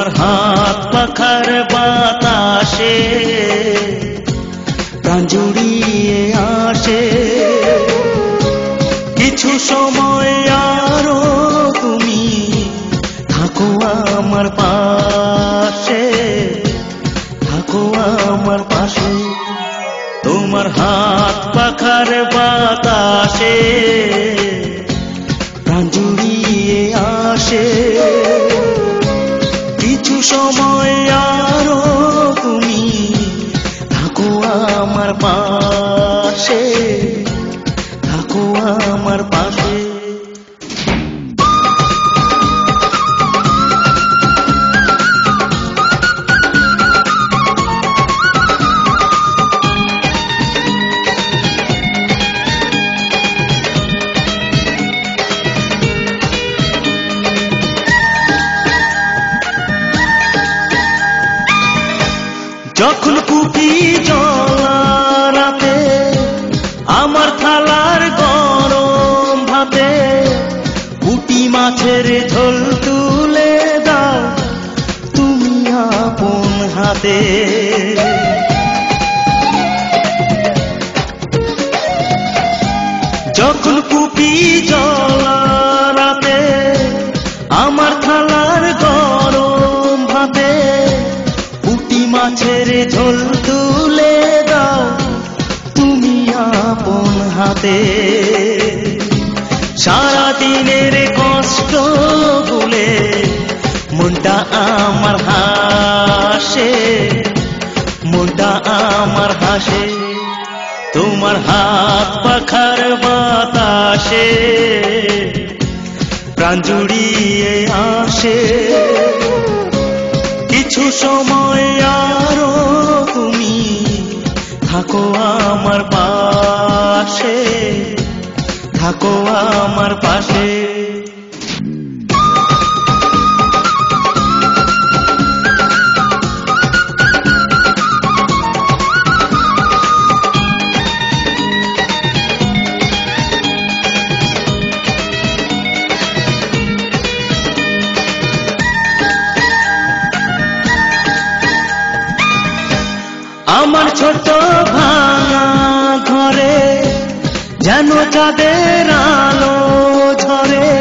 তোমার হাত পাখার বাতাসে প্রাণ জুড়িয়ে আসে। কিছু সময় আরো তুমি থাকো আমার পাশে, থাকো আমার পাশে। তোমার হাত পাখার বাতাসে প্রাণ জুড়িয়ে আসে। কিছু সময় আরো তুমি থাকো আমার পাশে, থাকো আমার পাশে। যখন কুপি জ্বলা রাতে আমার থালার গরম ভাতে পুঁটি মাছের ঝোল তুলে দাও তুমি আপন হাতে। যখন কুপি জ্বলা রাতে আমার থালার গরম ভাতে পুঁটি মাছের ঝোল তুলে দাও তুমি আপন হাতে। সারাদিনের কষ্ট ভুলে মনটা আমার হাসে, মনটা আমার হাসে। তোমার হাত পাখার বাতাসে প্রাণ জুড়িয়ে আসে। কিছু সময় আরো তুমি থাকো আমার পাশে, থাকো আমার পাশে। আমার ছোট ভাঙা ঘরে যেন চাঁদের আলো ঝরে,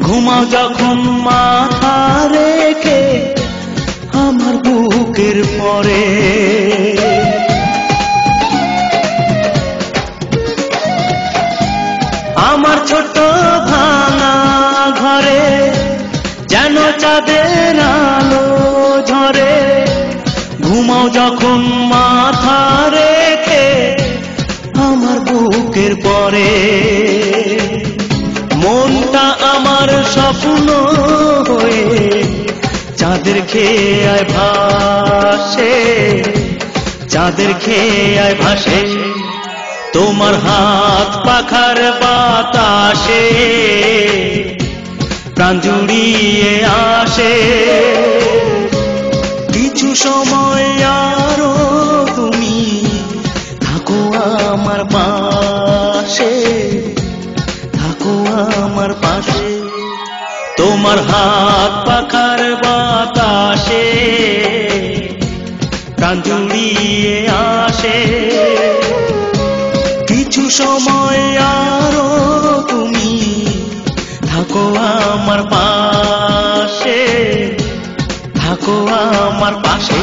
ঘুমাও যখন মাথা রেখে আমার বুকের পরে। আমার ছোট ভাঙা ঘরে যেন চাঁদের আলো ঝরে, ঘুমাও যখন মাথা রেখে আমার বুকের পরে। মনটা আমার স্বপ্ন হয়ে চাঁদের খেয়ে ভাসে, চাঁদের খেয়ে ভাসে। তোমার হাত পাখার বাতাসে প্রাণ জুড়িয়ে আসে। কিছু সময় আরো তুমি থাকো আমার পাশে, থাকো আমার পাশে। তোমার হাত পাখার বাতাসে প্রাণ জুড়িয়ে আসে। কিছু সময় আরো তুমি থাকো আমার পাশে, থাকো আমার পাশে।